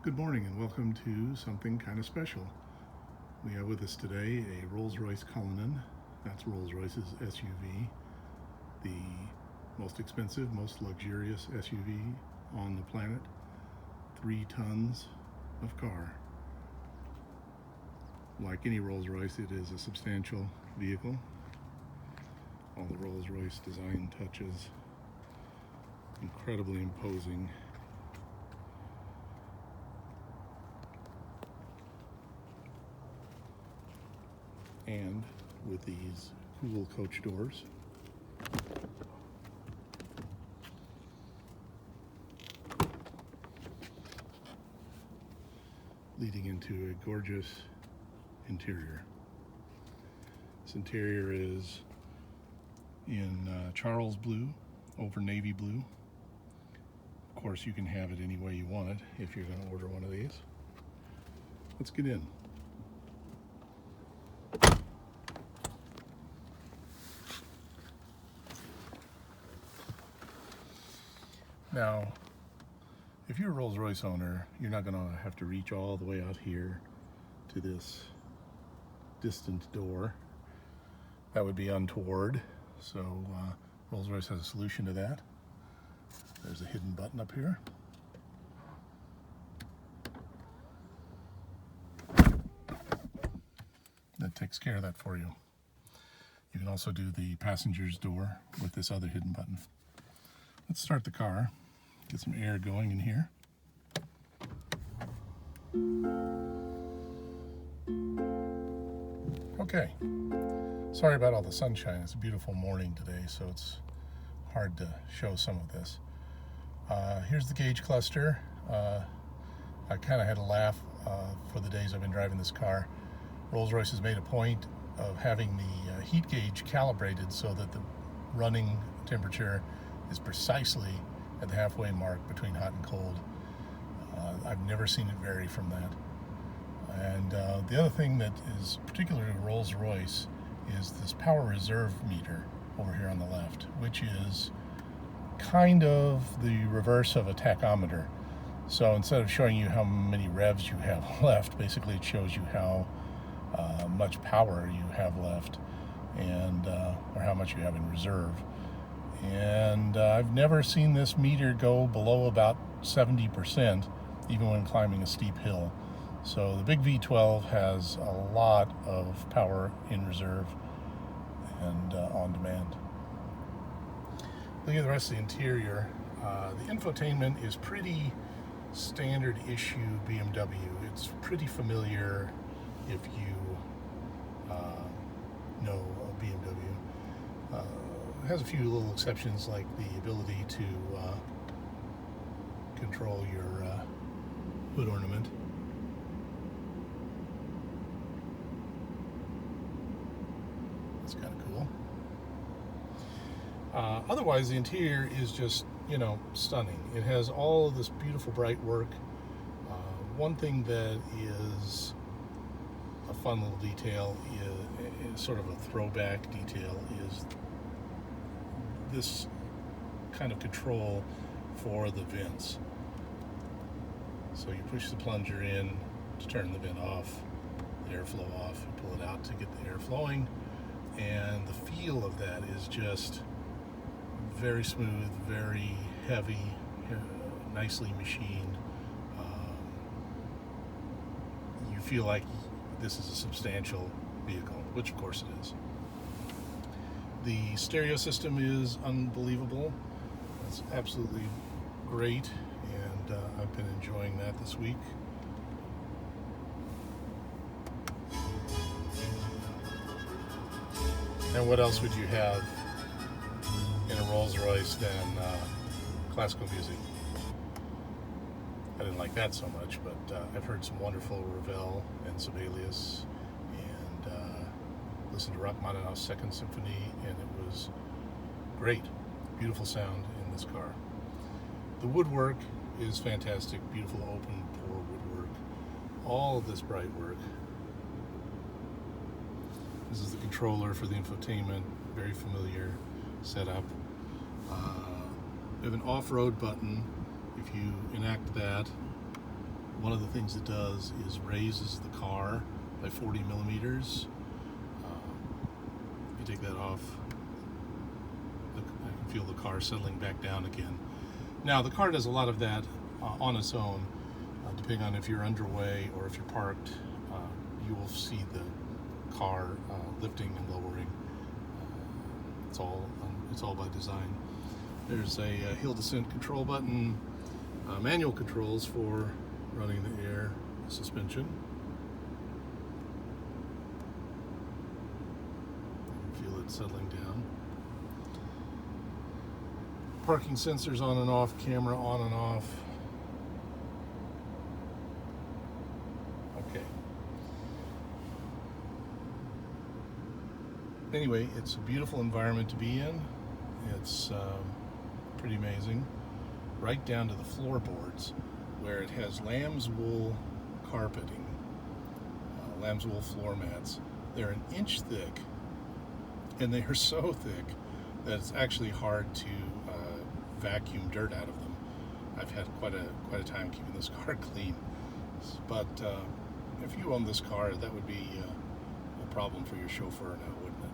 Good morning and welcome to something kind of special. We have with us today a Rolls-Royce Cullinan. That's Rolls-Royce's SUV, the most expensive, most luxurious SUV on the planet. 3 tons of car. Like any Rolls-Royce, it is a substantial vehicle. All the Rolls-Royce design touches, incredibly imposing. And with these cool coach doors. Leading into a gorgeous interior. This interior is in Charles blue over navy blue. Of course, you can have it any way you want it if you're going to order one of these. Let's get in. Now, if you're a Rolls-Royce owner, you're not going to have to reach all the way out here to this distant door. That would be untoward. So Rolls-Royce has a solution to that. There's a hidden button up here. That takes care of that for you. You can also do the passenger's door with this other hidden button. Let's start the car. Get some air going in here. Okay. Sorry about all the sunshine. It's a beautiful morning today, so it's hard to show some of this. Here's the gauge cluster. I kind of had a laugh for the days I've been driving this car. Rolls-Royce has made a point of having the heat gauge calibrated so that the running temperature is precisely at the halfway mark between hot and cold. I've never seen it vary from that. And the other thing that is particularly Rolls-Royce is this power reserve meter over here on the left, which is kind of the reverse of a tachometer. So instead of showing you how many revs you have left, basically it shows you how much power you have left and or how much you have in reserve. And I've never seen this meter go below about 70%, even when climbing a steep hill. So the big V12 has a lot of power in reserve and on demand. Looking at the rest of the interior, the infotainment is pretty standard issue BMW. It's pretty familiar if you know a BMW. It has a few little exceptions, like the ability to control your hood ornament. That's kind of cool. Otherwise, the interior is just, stunning. It has all of this beautiful bright work. One thing that is a fun little detail, is sort of a throwback detail, is this kind of control for the vents. So you push the plunger in to turn the vent off, the airflow off, you pull it out to get the air flowing, and the feel of that is just very smooth, very heavy, nicely machined. You feel like this is a substantial vehicle, which of course it is. The stereo system is unbelievable. It's absolutely great, and I've been enjoying that this week. And what else would you have in a Rolls-Royce than classical music? I didn't like that so much, but I've heard some wonderful Ravel and Sibelius, and listened to Rachmaninoff's Second Symphony, and it was great. Beautiful sound in this car. The woodwork is fantastic. Beautiful open pore woodwork. All of this bright work. This is the controller for the infotainment. Very familiar setup. We have an off-road button. If you enact that, One of the things it does is raises the car by 40 millimeters. If you take that off, I can feel the car settling back down again. Now the car does a lot of that on its own, depending on if you're underway or if you're parked. You will see the car lifting and lowering. It's all by design. There's a hill descent control button, manual controls for running the air suspension. You can feel it settling down. Parking sensors on and off, camera on and off. Okay. Anyway, it's a beautiful environment to be in. It's pretty amazing. Right down to the floorboards, where it has lamb's wool carpeting, lamb's wool floor mats. They're an inch thick, and they are so thick that it's actually hard to vacuum dirt out of them. I've had quite a time keeping this car clean. But if you own this car, that would be a problem for your chauffeur now, wouldn't it?